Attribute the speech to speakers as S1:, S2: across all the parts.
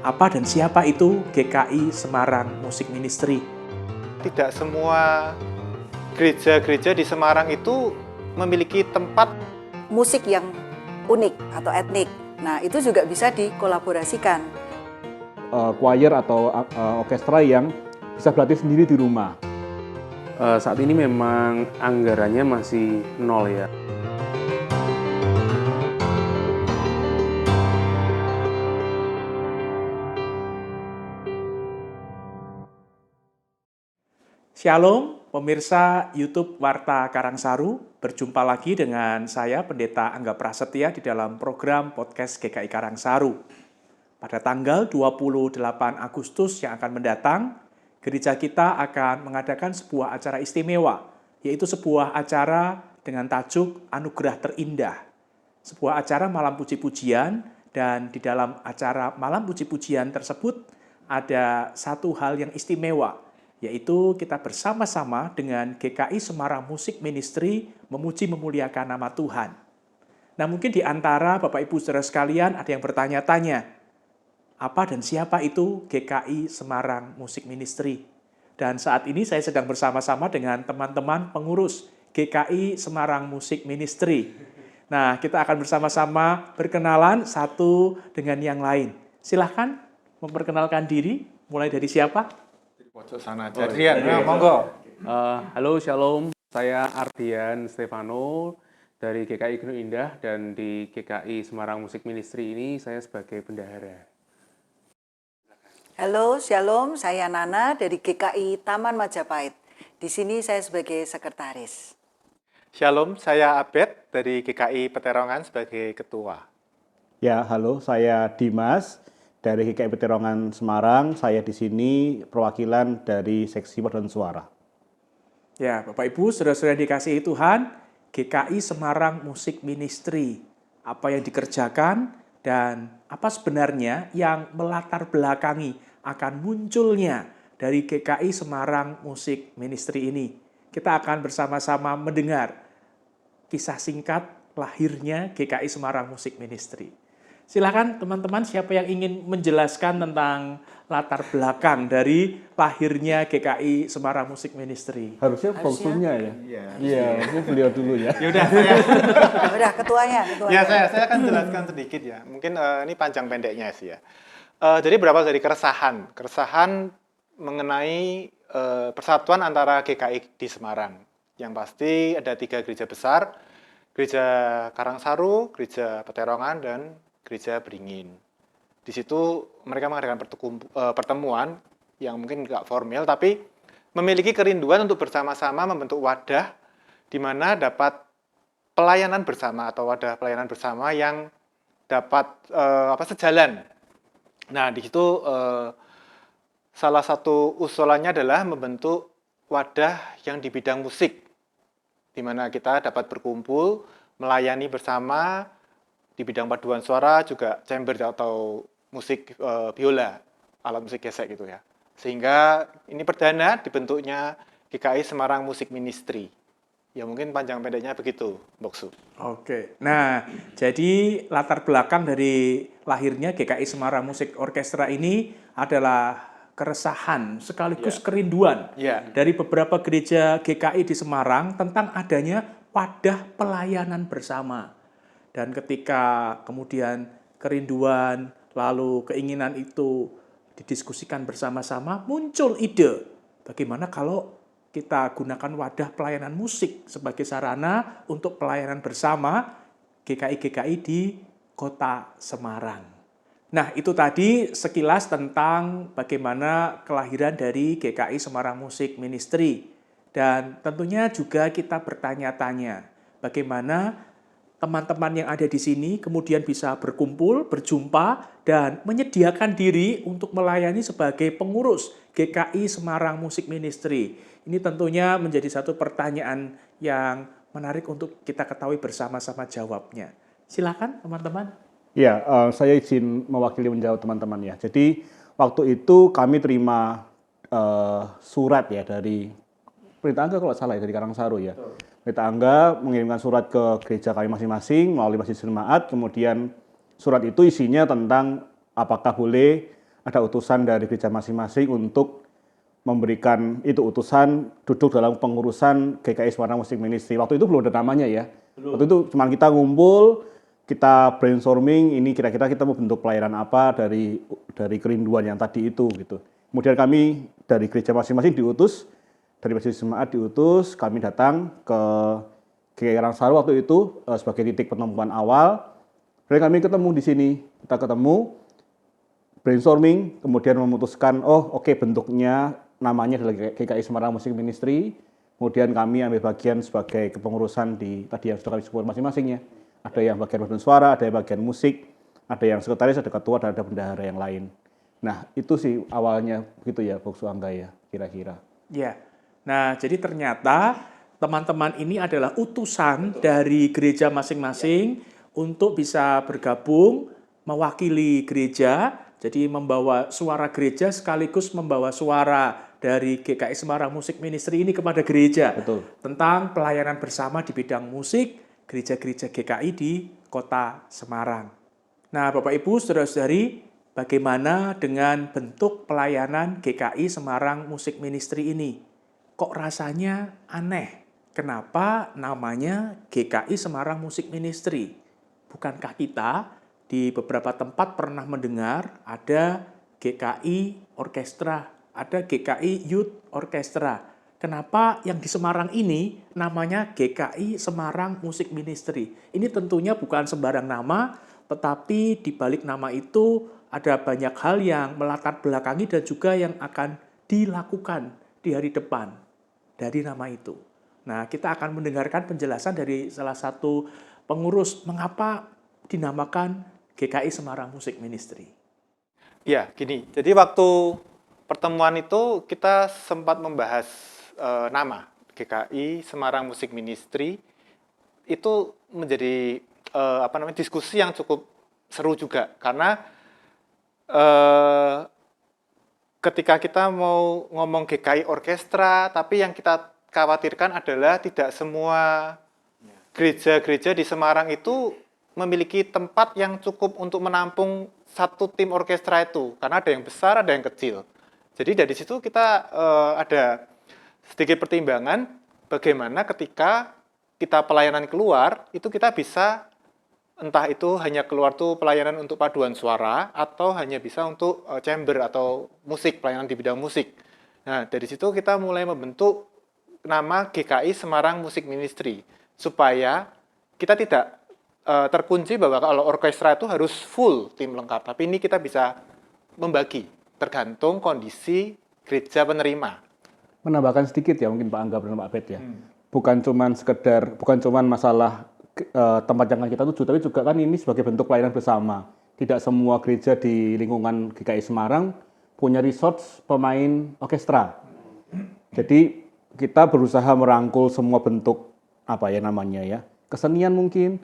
S1: Apa dan siapa itu GKI Semarang Music Ministry?
S2: Tidak semua gereja-gereja di Semarang itu memiliki tempat
S3: musik yang unik atau etnik. Nah, itu juga bisa dikolaborasikan.
S4: Choir atau orkestra yang bisa berlatih sendiri di rumah.
S5: Saat ini memang anggarannya masih nol ya.
S1: Shalom, pemirsa YouTube Warta Karangsaru. Berjumpa lagi dengan saya, Pendeta Angga Prasetya, di dalam program podcast GKI Karangsaru. Pada tanggal 28 Agustus yang akan mendatang, gereja kita akan mengadakan sebuah acara istimewa, yaitu sebuah acara dengan tajuk Anugerah Terindah. Sebuah acara malam puji-pujian, dan di dalam acara malam puji-pujian tersebut ada satu hal yang istimewa, yaitu kita bersama-sama dengan GKI Semarang Music Ministry memuji memuliakan nama Tuhan. Nah, mungkin di antara Bapak Ibu saudara sekalian ada yang bertanya-tanya, apa dan siapa itu GKI Semarang Music Ministry? Dan saat ini saya sedang bersama-sama dengan teman-teman pengurus GKI Semarang Music Ministry. Nah, kita akan bersama-sama berkenalan satu dengan yang lain. Silahkan memperkenalkan diri, mulai dari siapa?
S2: pojok sana. Monggo.
S5: Halo, shalom. Saya Ardian Stefano dari GKI Gunung Indah, dan di GKI Semarang Music Ministry ini saya sebagai bendahara.
S3: Halo, shalom. Saya Nana dari GKI Taman Majapahit. Di sini saya sebagai sekretaris.
S2: Shalom, saya Abed dari GKI Peterongan sebagai ketua.
S4: Ya, halo, saya Dimas dari GKI Peterongan Semarang. Saya di sini perwakilan dari seksi paduan suara.
S1: Ya, Bapak Ibu, saudara-saudara dikasihi Tuhan, GKI Semarang Music Ministry, apa yang dikerjakan dan apa sebenarnya yang melatar belakangi akan munculnya dari GKI Semarang Music Ministry ini. Kita akan bersama-sama mendengar kisah singkat lahirnya GKI Semarang Music Ministry. Silakan teman-teman, siapa yang ingin menjelaskan tentang latar belakang dari lahirnya GKI Semarang Music Ministry?
S4: Harusnya bangsunya ya? Iya, mungkin beliau dulu ya.
S2: Yaudah, saya.
S3: Udah, ketuanya.
S2: Ya, saya akan jelaskan sedikit ya. Mungkin ini panjang pendeknya sih ya. Jadi berawal dari keresahan mengenai persatuan antara GKI di Semarang. Yang pasti ada 3 gereja besar, gereja Karangsaru, gereja Peterongan, dan gereja Beringin. Di situ mereka mengadakan pertemuan yang mungkin nggak formal, tapi memiliki kerinduan untuk bersama-sama membentuk wadah di mana dapat pelayanan bersama atau wadah pelayanan bersama yang dapat sejalan. Nah, di situ salah satu usulannya adalah membentuk wadah yang di bidang musik, di mana kita dapat berkumpul, melayani bersama di bidang paduan suara, juga chamber atau musik biola, alat musik gesek gitu ya. Sehingga ini perdana dibentuknya GKI Semarang Music Ministry. Ya mungkin panjang pendeknya begitu, Boksu.
S1: Oke, nah jadi latar belakang dari lahirnya GKI Semarang Musik Orkestra ini adalah keresahan sekaligus kerinduan dari beberapa gereja GKI di Semarang tentang adanya wadah pelayanan bersama. Dan ketika kemudian kerinduan lalu keinginan itu didiskusikan bersama-sama, muncul ide bagaimana kalau kita gunakan wadah pelayanan musik sebagai sarana untuk pelayanan bersama GKI-GKI di Kota Semarang. Nah, itu tadi sekilas tentang bagaimana kelahiran dari GKI Semarang Music Ministry. Dan tentunya juga kita bertanya-tanya bagaimana teman-teman yang ada di sini kemudian bisa berkumpul, berjumpa, dan menyediakan diri untuk melayani sebagai pengurus GKI Semarang Music Ministry. Ini tentunya menjadi satu pertanyaan yang menarik untuk kita ketahui bersama-sama jawabnya. Silakan teman-teman.
S4: Ya, saya izin mewakili menjawab teman-teman ya. Jadi waktu itu kami terima surat ya dari Pendeta Angga kalau salah ya, dari Karangsaru ya. Pendeta Angga mengirimkan surat ke gereja kami masing-masing melalui Masjid Jemaat. Kemudian surat itu isinya tentang apakah boleh ada utusan dari gereja masing-masing untuk memberikan itu utusan duduk dalam pengurusan GKI Semarang Musik Ministry. Waktu itu belum ada namanya ya. Waktu itu cuma kita ngumpul, kita brainstorming, ini kira-kira kita mau bentuk pelayanan apa dari kerinduan yang tadi itu gitu. Kemudian kami dari gereja masing-masing diutus, dari Majelis Jemaat diutus, kami datang ke GKI Karangsaru waktu itu sebagai titik pertemuan awal. Kemudian kami ketemu di sini, kita ketemu, brainstorming, kemudian memutuskan, bentuknya namanya adalah GKI Semarang Musik Ministry. Kemudian kami ambil bagian sebagai kepengurusan di tadi yang sudah kami sebut masing-masingnya. Ada yang bagian paduan suara, ada yang bagian musik, ada yang sekretaris, ada ketua, dan ada bendahara yang lain. Nah, itu sih awalnya begitu ya, Boksu Angga ya, kira-kira.
S1: Ya. Nah, jadi ternyata teman-teman ini adalah utusan dari gereja masing-masing untuk bisa bergabung mewakili gereja, jadi membawa suara gereja sekaligus membawa suara dari GKI Semarang Musik Ministry ini kepada gereja.
S4: Betul.
S1: Tentang pelayanan bersama di bidang musik gereja-gereja GKI di Kota Semarang. Nah, Bapak Ibu, saudara-saudari, bagaimana dengan bentuk pelayanan GKI Semarang Musik Ministry ini? Kok rasanya aneh? Kenapa namanya GKI Semarang Musik Ministry? Bukankah kita di beberapa tempat pernah mendengar ada GKI Orkestra, ada GKI Youth Orkestra. Kenapa yang di Semarang ini namanya GKI Semarang Musik Ministry? Ini tentunya bukan sembarang nama, tetapi di balik nama itu ada banyak hal yang melatar belakangi dan juga yang akan dilakukan di hari depan dari nama itu. Nah, kita akan mendengarkan penjelasan dari salah satu pengurus mengapa dinamakan GKI Semarang Musik Ministry.
S2: Ya, gini. Jadi waktu pertemuan itu kita sempat membahas nama GKI Semarang Musik Ministry. Itu menjadi diskusi yang cukup seru juga karena ketika kita mau ngomong GKI orkestra, tapi yang kita khawatirkan adalah tidak semua gereja-gereja di Semarang itu memiliki tempat yang cukup untuk menampung satu tim orkestra itu, karena ada yang besar, ada yang kecil. Jadi dari situ kita ada sedikit pertimbangan bagaimana ketika kita pelayanan keluar, itu kita bisa entah itu hanya keluar tuh pelayanan untuk paduan suara atau hanya bisa untuk chamber atau musik, pelayanan di bidang musik. Nah, dari situ kita mulai membentuk nama GKI Semarang Musik Ministry supaya kita tidak terkunci bahwa kalau orkestra itu harus full tim lengkap, tapi ini kita bisa membagi tergantung kondisi gereja penerima.
S4: Menambahkan sedikit ya mungkin Pak Angga dan Pak Abed ya. Bukan cuman masalah tempat yang kita tuju, tapi juga kan ini sebagai bentuk pelayanan bersama. Tidak semua gereja di lingkungan GKI Semarang punya resource pemain orkestra. Jadi kita berusaha merangkul semua bentuk kesenian mungkin.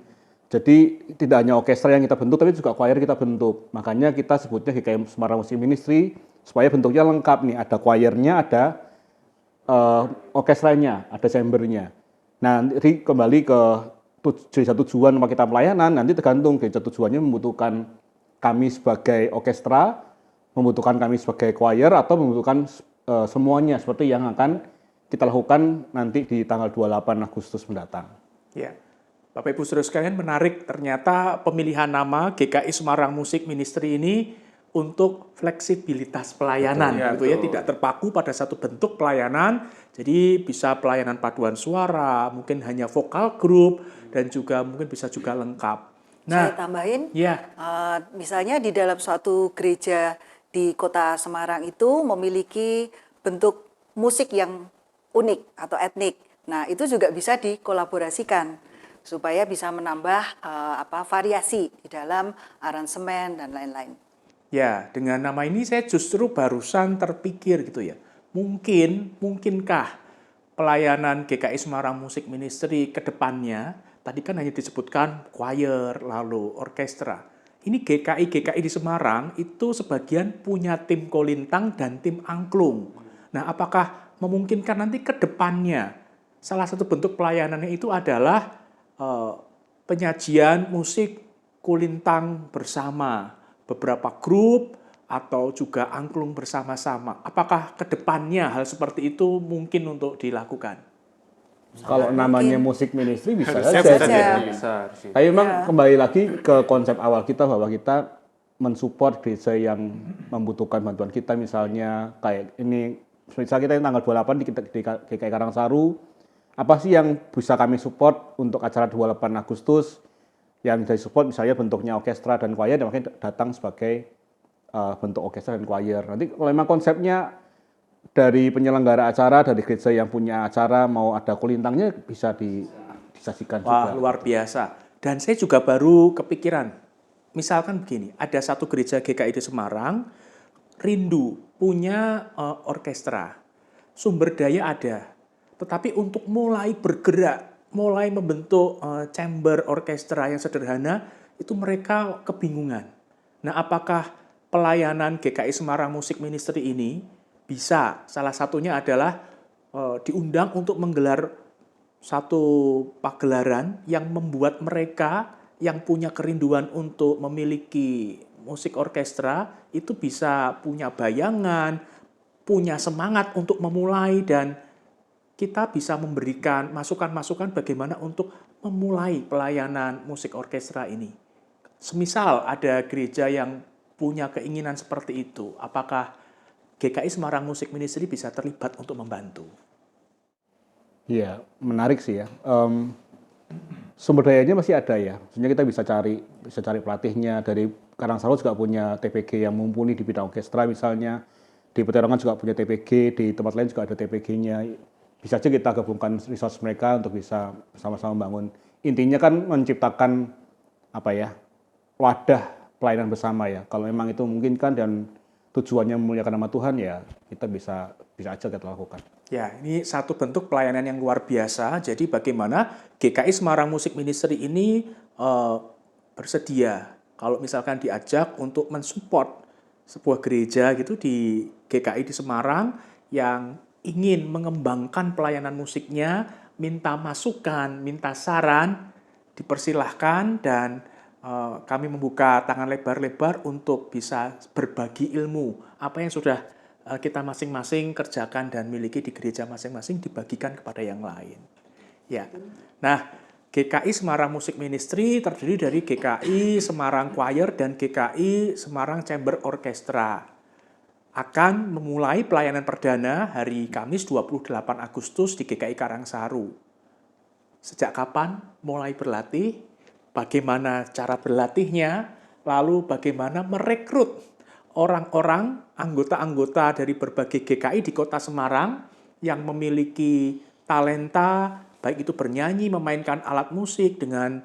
S4: Jadi tidak hanya orkestra yang kita bentuk, tapi juga choir kita bentuk. Makanya kita sebutnya GKI Semarang Musik Ministry supaya bentuknya lengkap nih. Ada choirnya, ada orkestranya, ada chambernya. Nah, kembali ke gereja tujuan sama kita pelayanan, nanti tergantung gereja tujuannya membutuhkan kami sebagai orkestra, membutuhkan kami sebagai choir, atau membutuhkan semuanya seperti yang akan kita lakukan nanti di tanggal 28 Agustus mendatang.
S1: Ya, Bapak Ibu Saudara sekalian, menarik ternyata pemilihan nama GKI Semarang Musik Ministry ini untuk fleksibilitas pelayanan, tidak terpaku pada satu bentuk pelayanan. Jadi bisa pelayanan paduan suara, mungkin hanya vokal grup, dan juga mungkin bisa juga lengkap.
S3: Nah, saya tambahin, misalnya di dalam suatu gereja di Kota Semarang itu memiliki bentuk musik yang unik atau etnik. Nah, itu juga bisa dikolaborasikan supaya bisa menambah variasi di dalam aransemen dan lain-lain.
S1: Ya, dengan nama ini saya justru barusan terpikir gitu ya. Mungkinkah pelayanan GKI Semarang Musik Ministry ke depannya, tadi kan hanya disebutkan choir, lalu orkestra. Ini GKI di Semarang itu sebagian punya tim kolintang dan tim angklung. Nah, apakah memungkinkan nanti ke depannya salah satu bentuk pelayanannya itu adalah penyajian musik kulintang bersama beberapa grup atau juga angklung bersama-sama. Apakah ke depannya hal seperti itu mungkin untuk dilakukan?
S4: Kalau namanya musik ministry bisa
S2: Harusnya
S4: saja.
S2: bisa.
S4: Tapi memang kembali lagi ke konsep awal kita bahwa kita mensupport gereja yang membutuhkan bantuan kita, misalnya kayak ini, misalnya kita yang tanggal 28 di GKI Karangsaru, apa sih yang bisa kami support untuk acara 28 Agustus, yang dari support misalnya bentuknya orkestra dan choir, dan makanya datang sebagai bentuk orkestra dan choir. Nanti kalau memang konsepnya dari penyelenggara acara, dari gereja yang punya acara mau ada kulintangnya, bisa disajikan juga.
S1: Wah, luar biasa. Dan saya juga baru kepikiran, misalkan begini, ada satu gereja GKI di Semarang, rindu punya orkestra, sumber daya ada, tetapi untuk mulai bergerak, mulai membentuk chamber orkestra yang sederhana, itu mereka kebingungan. Nah, apakah pelayanan GKI Semarang Music Ministry ini bisa, salah satunya adalah diundang untuk menggelar satu pagelaran yang membuat mereka yang punya kerinduan untuk memiliki musik orkestra itu bisa punya bayangan, punya semangat untuk memulai, dan kita bisa memberikan masukan-masukan bagaimana untuk memulai pelayanan musik orkestra ini. Semisal ada gereja yang punya keinginan seperti itu, apakah GKI Semarang Music Ministry bisa terlibat untuk membantu?
S4: Iya, menarik sih ya. Sumber dayanya masih ada ya. Sebenarnya kita bisa cari pelatihnya. Dari Karangsaru juga punya TPG yang mumpuni di bidang orkestra misalnya. Di Peterongan juga punya TPG, di tempat lain juga ada TPG-nya. Bisa aja kita gabungkan resource mereka untuk bisa sama-sama membangun. Intinya kan menciptakan wadah pelayanan bersama ya. Kalau memang itu memungkinkan dan tujuannya memuliakan nama Tuhan, ya kita bisa aja kita lakukan.
S1: Ya, ini satu bentuk pelayanan yang luar biasa. Jadi bagaimana GKI Semarang Music Ministry ini bersedia kalau misalkan diajak untuk mensupport sebuah gereja gitu di GKI di Semarang yang ingin mengembangkan pelayanan musiknya, minta masukan, minta saran, dipersilahkan, dan kami membuka tangan lebar-lebar untuk bisa berbagi ilmu. Apa yang sudah kita masing-masing kerjakan dan miliki di gereja masing-masing dibagikan kepada yang lain. Ya. Nah, GKI Semarang Music Ministry terdiri dari GKI Semarang Choir dan GKI Semarang Chamber Orchestra. Akan memulai pelayanan perdana hari Kamis 28 Agustus di GKI Karangsaru. Sejak kapan mulai berlatih? Bagaimana cara berlatihnya, lalu bagaimana merekrut orang-orang, anggota-anggota dari berbagai GKI di kota Semarang yang memiliki talenta, baik itu bernyanyi, memainkan alat musik dengan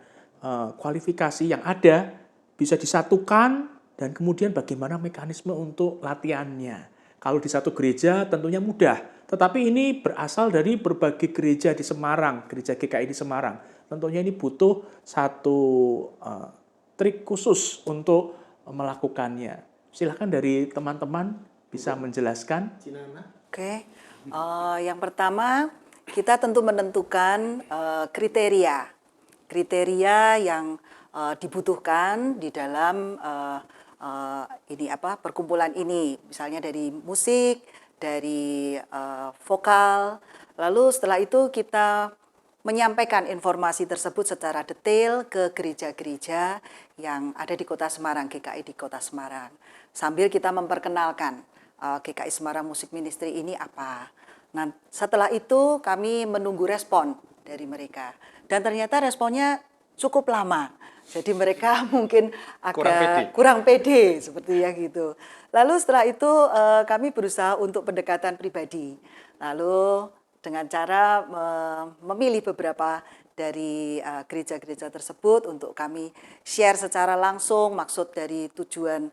S1: kualifikasi yang ada, bisa disatukan, dan kemudian bagaimana mekanisme untuk latihannya. Kalau di satu gereja tentunya mudah, tetapi ini berasal dari berbagai gereja di Semarang, gereja GKI di Semarang. Tentunya ini butuh satu trik khusus untuk melakukannya. Silahkan dari teman-teman bisa menjelaskan.
S3: Oke, yang pertama kita tentu menentukan kriteria yang dibutuhkan di dalam perkumpulan ini. Misalnya dari musik, dari vokal. Lalu setelah itu kita menyampaikan informasi tersebut secara detail ke gereja-gereja yang ada di Kota Semarang, GKI di Kota Semarang. Sambil kita memperkenalkan GKI Semarang Music Ministry ini apa. Nah, setelah itu kami menunggu respon dari mereka. Dan ternyata responnya cukup lama. Jadi mereka mungkin agak kurang pede seperti ya gitu. Lalu setelah itu kami berusaha untuk pendekatan pribadi. Lalu dengan cara memilih beberapa dari gereja-gereja tersebut untuk kami share secara langsung maksud dari tujuan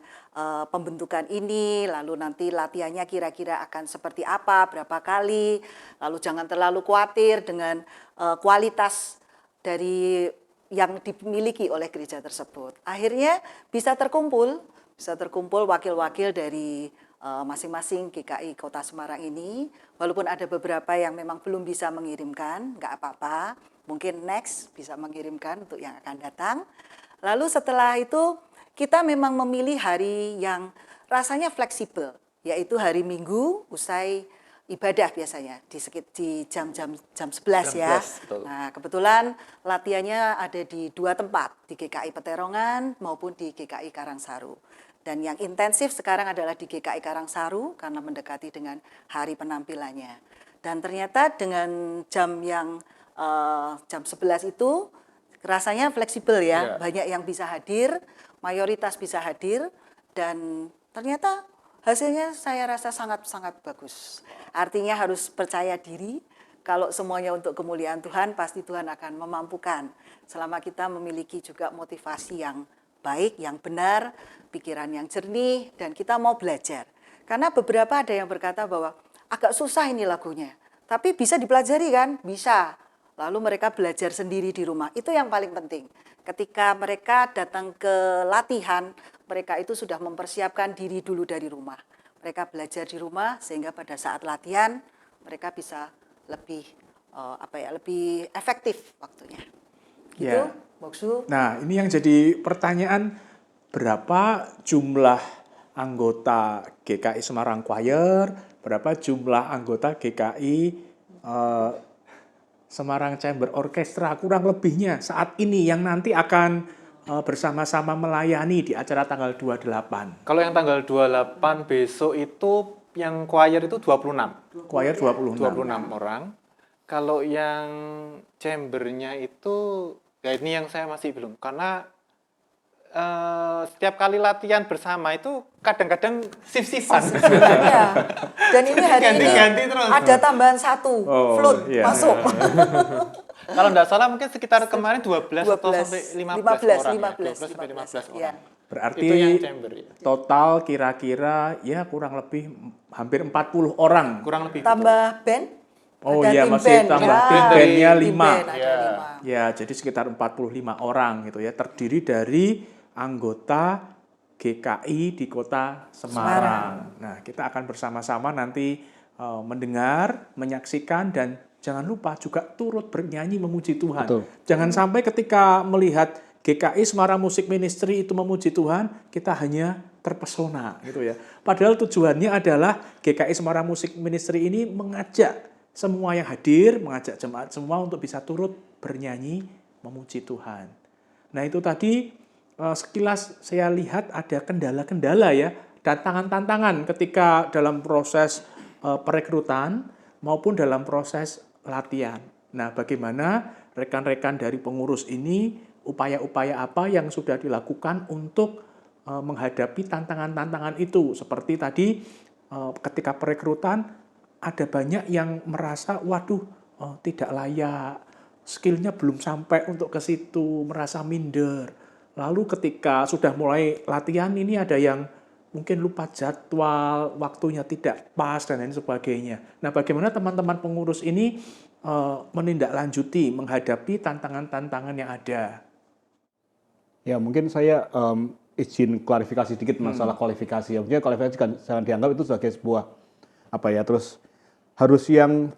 S3: pembentukan ini, lalu nanti latihannya kira-kira akan seperti apa, berapa kali, lalu jangan terlalu khawatir dengan kualitas dari yang dimiliki oleh gereja tersebut. Akhirnya bisa terkumpul wakil-wakil dari masing-masing GKI Kota Semarang ini, walaupun ada beberapa yang memang belum bisa mengirimkan, nggak apa-apa, mungkin next bisa mengirimkan untuk yang akan datang. Lalu setelah itu kita memang memilih hari yang rasanya fleksibel, yaitu hari Minggu usai ibadah biasanya di jam 11 ya.
S2: Betul.
S3: Nah, kebetulan latihannya ada di 2 tempat, di GKI Peterongan maupun di GKI Karangsaru. Dan yang intensif sekarang adalah di GKI Karangsaru karena mendekati dengan hari penampilannya. Dan ternyata dengan jam yang jam 11 itu rasanya fleksibel ya, banyak yang bisa hadir, mayoritas bisa hadir, dan ternyata hasilnya saya rasa sangat-sangat bagus. Artinya harus percaya diri, kalau semuanya untuk kemuliaan Tuhan, pasti Tuhan akan memampukan. Selama kita memiliki juga motivasi yang baik, yang benar, pikiran yang jernih, dan kita mau belajar. Karena beberapa ada yang berkata bahwa agak susah ini lagunya, tapi bisa dipelajari kan? Bisa. Lalu mereka belajar sendiri di rumah, itu yang paling penting. Ketika mereka datang ke latihan, mereka itu sudah mempersiapkan diri dulu dari rumah. Mereka belajar di rumah sehingga pada saat latihan mereka bisa lebih lebih efektif waktunya. Gitu, Boksu.
S1: Nah, ini yang jadi pertanyaan, berapa jumlah anggota GKI Semarang Choir, berapa jumlah anggota GKI Semarang Chamber Orchestra, kurang lebihnya saat ini yang nanti akan bersama-sama melayani di acara tanggal 28.
S2: Kalau yang tanggal 28 besok itu yang choir itu 26.
S1: Choir 26.
S2: 26 orang. Kalau yang chambernya itu, ya ini yang saya masih belum. Karena setiap kali latihan bersama itu kadang-kadang shift-shiftan.
S3: Ya. Dan ini hari
S2: Ganti-ganti
S3: ini
S2: terus.
S3: ada tambahan 1 flute masuk.
S2: Kalau enggak salah mungkin sekitar kemarin 12 atau sampai 15 orang. 12 sampai 15 orang.
S3: Ya.
S1: Berarti
S2: Itu yang chamber, ya.
S1: total kira-kira ya kurang lebih hampir 40 orang.
S2: Kurang lebih.
S3: Tambah band.
S1: Oh
S3: ada
S1: iya,
S3: tim
S1: masih
S3: band.
S1: tambah
S3: Ya,
S1: tim bandnya
S3: tim
S1: 5.
S3: band ada
S2: Ya.
S3: 5.
S1: Ya, jadi sekitar 45 orang gitu ya, terdiri dari anggota GKI di Kota Semarang. Nah, kita akan bersama-sama nanti mendengar, menyaksikan, dan jangan lupa juga turut bernyanyi memuji Tuhan.
S4: Betul.
S1: Jangan sampai ketika melihat GKI Semarang Music Ministry itu memuji Tuhan, kita hanya terpesona gitu ya. Padahal tujuannya adalah GKI Semarang Music Ministry ini mengajak semua yang hadir, mengajak jemaat semua untuk bisa turut bernyanyi memuji Tuhan. Nah, itu tadi sekilas saya lihat ada kendala-kendala ya, dan tantangan-tantangan ketika dalam proses perekrutan maupun dalam proses latihan. Nah, bagaimana rekan-rekan dari pengurus ini, upaya-upaya apa yang sudah dilakukan untuk menghadapi tantangan-tantangan itu? Seperti tadi ketika perekrutan ada banyak yang merasa, waduh, tidak layak, skillnya belum sampai untuk ke situ, merasa minder. Lalu ketika sudah mulai latihan ini ada yang mungkin lupa jadwal, waktunya tidak pas, dan lain sebagainya. Nah, bagaimana teman-teman pengurus ini menindaklanjuti, menghadapi tantangan-tantangan yang ada?
S4: Ya, mungkin saya izin klarifikasi sedikit masalah kualifikasi. Ya, mungkin kualifikasi jangan dianggap itu sebagai sebuah terus harus yang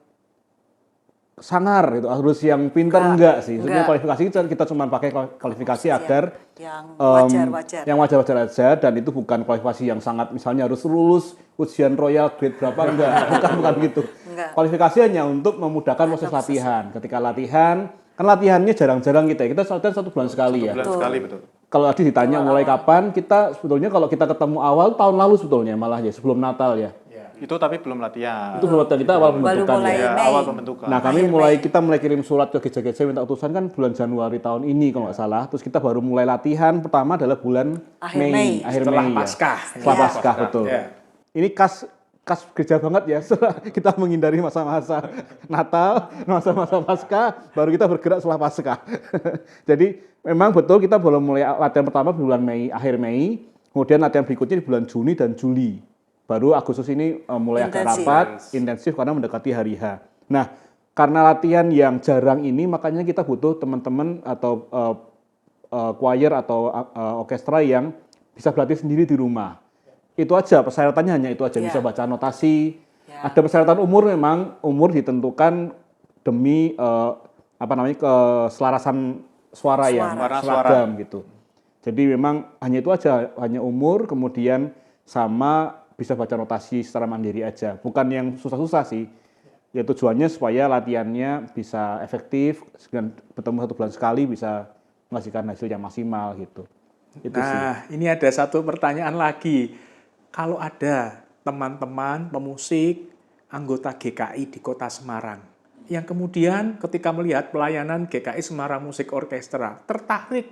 S4: sangar itu, harus yang pintar enggak sih. Sebenarnya kualifikasi kita cuma pakai kualifikasi agar
S3: yang wajar-wajar.
S4: Yang wajar-wajar aja, dan itu bukan kualifikasi yang sangat misalnya harus lulus ujian royal grade berapa, enggak, bukan gitu.
S3: Enggak.
S4: Kualifikasi hanya untuk memudahkan proses latihan. Ketika latihan, kan latihannya jarang-jarang kita latihan 1 bulan sekali ya.
S2: 1 bulan sekali, betul.
S4: Kalau tadi ditanya mulai kapan, kita sebetulnya kalau kita ketemu awal tahun lalu sebetulnya malah ya sebelum Natal ya.
S2: Itu tapi belum latihan.
S4: Itu belum latihan, kita awal pembentukan
S3: mulai
S4: ya.
S3: Mei.
S2: Awal pembentukan.
S4: Nah, kami kita mulai kirim surat ke gereja-gereja minta utusan kan bulan Januari tahun ini kalau nggak salah. Terus kita baru mulai latihan pertama adalah bulan Mei. Akhir
S1: Setelah
S4: Mei
S1: Paskah.
S4: Ya. Setelah Paskah, betul.
S1: Ya.
S4: Ini khas gereja banget ya. Setelah kita menghindari masa-masa Natal, masa-masa Paskah, baru kita bergerak setelah Paskah. Jadi memang betul kita baru mulai latihan pertama bulan Mei, akhir Mei. Kemudian latihan berikutnya di bulan Juni dan Juli. Baru Agustus ini mulai agak rapat, intensif karena mendekati hari H. Nah, karena latihan yang jarang ini, makanya kita butuh teman-teman atau choir atau orkestra yang bisa berlatih sendiri di rumah. Itu aja, persyaratannya hanya itu aja. Bisa baca notasi. Ada persyaratan umur, memang umur ditentukan demi keselarasan suara yang seragam gitu. Jadi memang hanya itu aja, hanya umur, kemudian sama bisa baca notasi secara mandiri aja. Bukan yang susah-susah sih. Ya tujuannya supaya latihannya bisa efektif, dan bertemu 1 bulan sekali bisa menghasilkan hasil yang maksimal gitu. Itu sih.
S1: Nah, ini ada satu pertanyaan lagi. Kalau ada teman-teman pemusik anggota GKI di Kota Semarang yang kemudian ketika melihat pelayanan GKI Semarang Musik Orkestra tertarik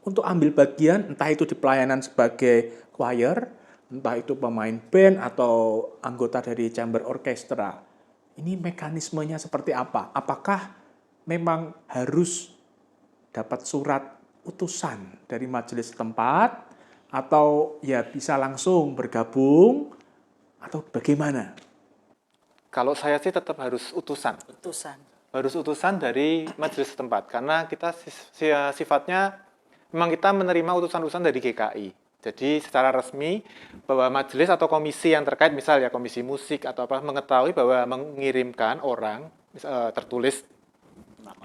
S1: untuk ambil bagian, entah itu di pelayanan sebagai choir, entah itu pemain band atau anggota dari chamber orkestra. Ini mekanismenya seperti apa? Apakah memang harus dapat surat utusan dari majelis tempat, atau ya bisa langsung bergabung, atau bagaimana?
S2: Kalau saya sih tetap harus utusan. Harus utusan dari majelis setempat, karena kita sifatnya memang kita menerima utusan-utusan dari GKI. Jadi secara resmi bahwa majelis atau komisi yang terkait, misal ya komisi musik atau apa, mengetahui bahwa mengirimkan orang tertulis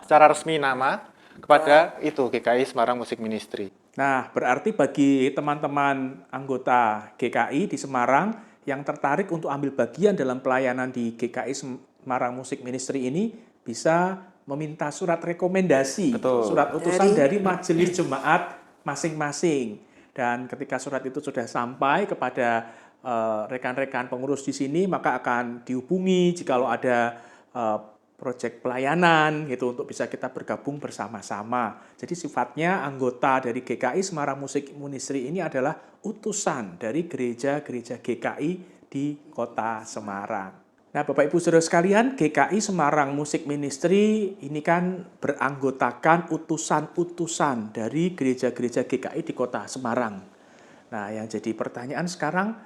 S2: secara resmi nama kepada itu GKI Semarang Musik Ministry.
S1: Nah, berarti bagi teman-teman anggota GKI di Semarang yang tertarik untuk ambil bagian dalam pelayanan di GKI Semarang Musik Ministry ini bisa meminta surat rekomendasi, surat utusan dari majelis jemaat masing-masing. Dan ketika surat itu sudah sampai kepada rekan-rekan pengurus di sini, maka akan dihubungi jikalau ada proyek pelayanan gitu untuk bisa kita bergabung bersama-sama. Jadi sifatnya anggota dari GKI Semarang Musik Ministry ini adalah utusan dari gereja-gereja GKI di Kota Semarang. Nah, Bapak Ibu Saudara sekalian, GKI Semarang Musik Ministry ini kan beranggotakan utusan-utusan dari gereja-gereja GKI di Kota Semarang. Nah, yang jadi pertanyaan sekarang,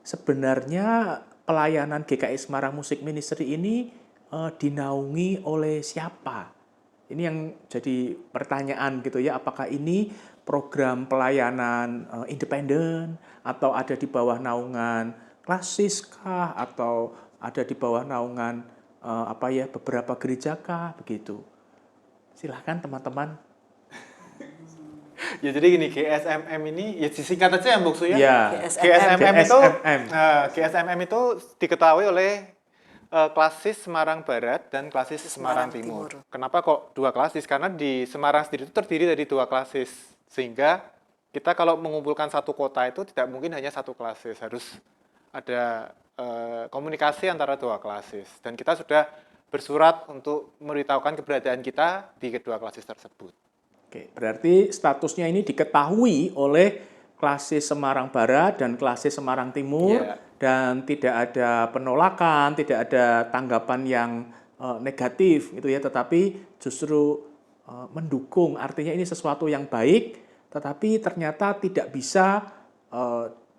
S1: sebenarnya pelayanan GKI Semarang Musik Ministry ini dinaungi oleh siapa? Ini yang jadi pertanyaan gitu ya, apakah ini program pelayanan independen atau ada di bawah naungan klasis kah, atau ada di bawah naungan beberapa gereja kah, begitu. Silahkan teman-teman.
S2: Ya jadi gini, GSMM ini ya disingkat aja ya Mbok Su ya. GSMM itu diketahui oleh klasis Semarang Barat dan klasis Semarang Timur. Kenapa kok 2 klasis? Karena di Semarang sendiri itu terdiri dari 2 klasis. Sehingga kita kalau mengumpulkan satu kota itu tidak mungkin hanya 1 klasis. Harus ada komunikasi antara 2 klasis. Dan kita sudah bersurat untuk memberitahukan keberadaan kita di kedua klasis tersebut.
S1: Oke, berarti statusnya ini diketahui oleh klasis Semarang Barat dan klasis Semarang Timur, dan tidak ada penolakan, tidak ada tanggapan yang negatif gitu ya, tetapi justru mendukung. Artinya ini sesuatu yang baik, tetapi ternyata tidak bisa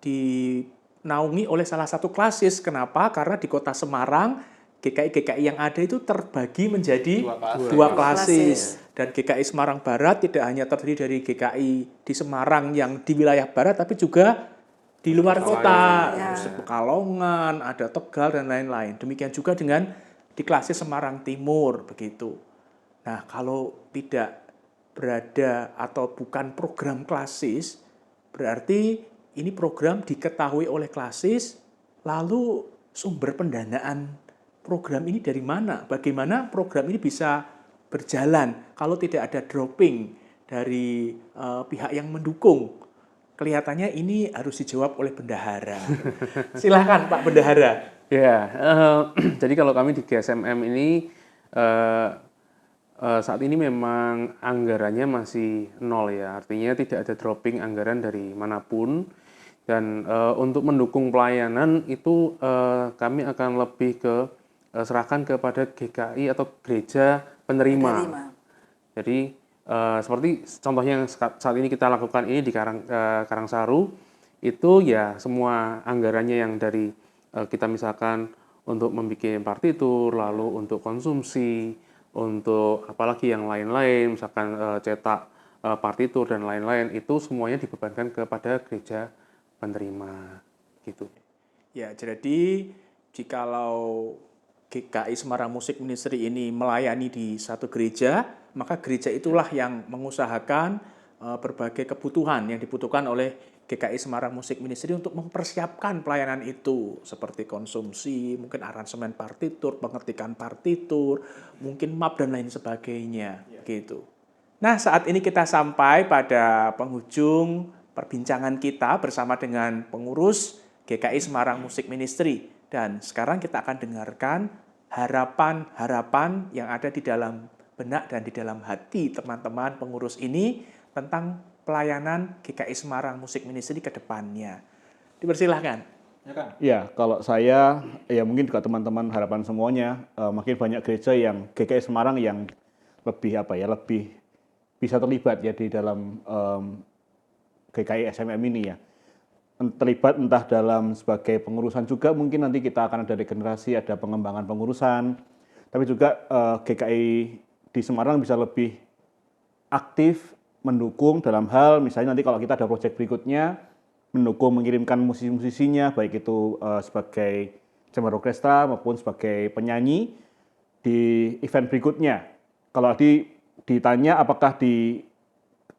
S1: dinaungi oleh salah satu klasis. Kenapa? Karena di Kota Semarang GKI-GKI yang ada itu terbagi menjadi 2 klasis. Dan GKI Semarang Barat tidak hanya terdiri dari GKI di Semarang yang di wilayah barat, tapi juga di luar kota, Pekalongan, ada Tegal, dan lain-lain. Demikian juga dengan di klasis Semarang Timur, begitu. Nah, kalau tidak berada atau bukan program klasis, berarti ini program diketahui oleh klasis, lalu sumber pendanaan program ini dari mana? Bagaimana program ini bisa berjalan kalau tidak ada dropping dari pihak yang mendukung? Kelihatannya ini harus dijawab oleh bendahara. Silahkan Pak Bendahara.
S5: Ya, jadi kalau kami di GSMM ini saat ini memang anggarannya masih 0 ya, artinya tidak ada dropping anggaran dari manapun. Dan untuk mendukung pelayanan itu kami akan lebih ke serahkan kepada GKI atau gereja penerima. Jadi seperti contohnya yang saat ini kita lakukan ini di Karangsaru, itu ya semua anggarannya yang dari kita misalkan untuk membuat partitur, lalu untuk konsumsi, untuk apalagi yang lain-lain, misalkan cetak partitur dan lain-lain, itu semuanya dibebankan kepada gereja penerima gitu.
S1: Ya, jadi jikalau GKI Semarang Musik Ministry ini melayani di satu gereja, maka gereja itulah yang mengusahakan berbagai kebutuhan yang dibutuhkan oleh GKI Semarang Music Ministry untuk mempersiapkan pelayanan itu, seperti konsumsi, mungkin aransemen partitur, pengetikan partitur, mungkin map dan lain sebagainya, gitu. Nah, saat ini kita sampai pada penghujung perbincangan kita bersama dengan pengurus GKI Semarang Music Ministry, dan sekarang kita akan dengarkan harapan-harapan yang ada di dalam benak dan di dalam hati teman-teman pengurus ini tentang pelayanan GKI Semarang Music Ministry ke depannya. Dipersilahkan.
S4: Ya, kalau saya, ya mungkin juga teman-teman harapan semuanya, makin banyak gereja yang GKI Semarang yang lebih bisa terlibat ya di dalam GKI SMM ini ya. Terlibat entah dalam sebagai pengurusan juga, mungkin nanti kita akan ada regenerasi, ada pengembangan pengurusan, tapi juga GKI di Semarang bisa lebih aktif mendukung dalam hal misalnya nanti kalau kita ada proyek berikutnya, mendukung mengirimkan musisi-musisinya, baik itu sebagai chamber orchestra maupun sebagai penyanyi di event berikutnya. Kalau ditanya apakah di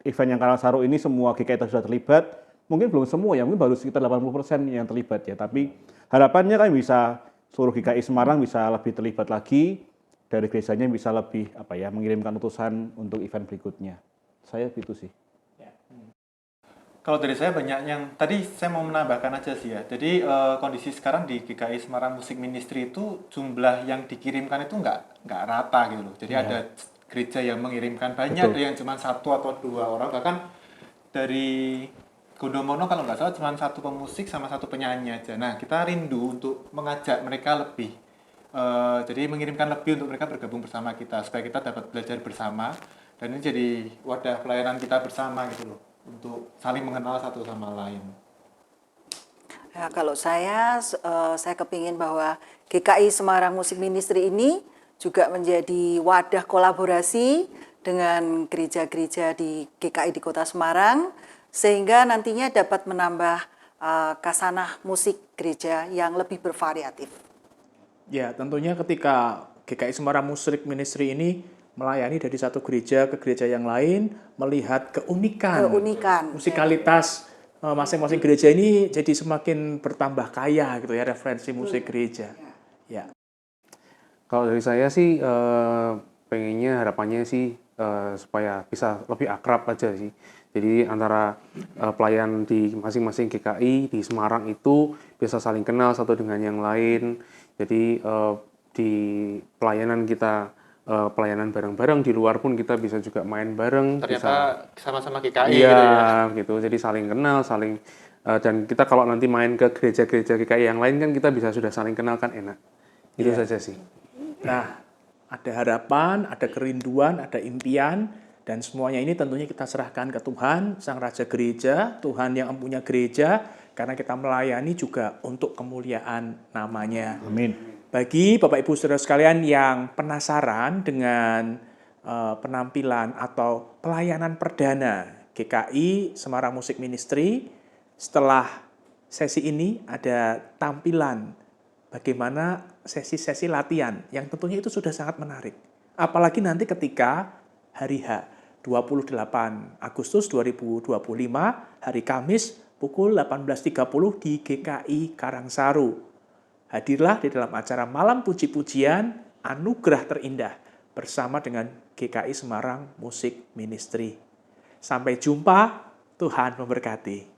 S4: event yang Karangsaru ini semua GKI sudah terlibat, mungkin belum semua ya, mungkin baru sekitar 80% yang terlibat ya. Tapi harapannya kan bisa seluruh GKI Semarang bisa lebih terlibat lagi, dari gerejanya bisa lebih mengirimkan utusan untuk event berikutnya. Saya gitu sih.
S2: Kalau dari saya banyak yang tadi saya mau menambahkan aja sih ya. Jadi kondisi sekarang di GKI Semarang Music Ministry itu jumlah yang dikirimkan itu nggak rata gitu loh. Jadi ada gereja yang mengirimkan banyak, ada yang cuma 1 atau 2 orang. Bahkan dari Gondomono kalau nggak salah cuma 1 pemusik sama 1 penyanyi aja. Nah, kita rindu untuk mengajak mereka lebih. Jadi mengirimkan lebih untuk mereka bergabung bersama kita supaya kita dapat belajar bersama. Dan ini jadi wadah pelayanan kita bersama gitu loh, untuk saling mengenal satu sama lain.
S3: Ya, kalau saya kepingin bahwa GKI Semarang Music Ministry ini juga menjadi wadah kolaborasi dengan gereja-gereja di GKI di Kota Semarang, sehingga nantinya dapat menambah kasanah musik gereja yang lebih bervariatif.
S1: Ya, tentunya ketika GKI Semarang Music Ministry ini melayani dari satu gereja ke gereja yang lain, melihat keunikan musikalitas masing-masing gereja ini jadi semakin bertambah kaya gitu ya, referensi musik gereja. Ya.
S5: Kalau dari saya sih pengennya harapannya sih supaya bisa lebih akrab aja sih. Jadi antara pelayan di masing-masing GKI di Semarang itu bisa saling kenal satu dengan yang lain. Jadi di pelayanan kita pelayanan bareng-bareng, di luar pun kita bisa juga main bareng.
S2: Ternyata sama-sama GKI
S5: iya,
S2: gitu ya.
S5: Gitu. Jadi saling kenal, dan kita kalau nanti main ke gereja-gereja GKI yang lain kan kita bisa sudah saling kenal kan enak. Itu saja sih.
S1: Nah, ada harapan, ada kerinduan, ada impian, dan semuanya ini tentunya kita serahkan ke Tuhan, Sang Raja Gereja, Tuhan yang empunya gereja, karena kita melayani juga untuk kemuliaan namanya.
S4: Amin.
S1: Bagi Bapak Ibu Saudara sekalian yang penasaran dengan penampilan atau pelayanan perdana GKI Semarang Music Ministry, setelah sesi ini ada tampilan bagaimana sesi-sesi latihan yang tentunya itu sudah sangat menarik. Apalagi nanti ketika hari H, 28 Agustus 2025, hari Kamis pukul 18.30 di GKI Karangsaru. Hadirlah di dalam acara Malam Puji-Pujian Anugerah Terindah bersama dengan GKI Semarang Music Ministry. Sampai jumpa, Tuhan memberkati.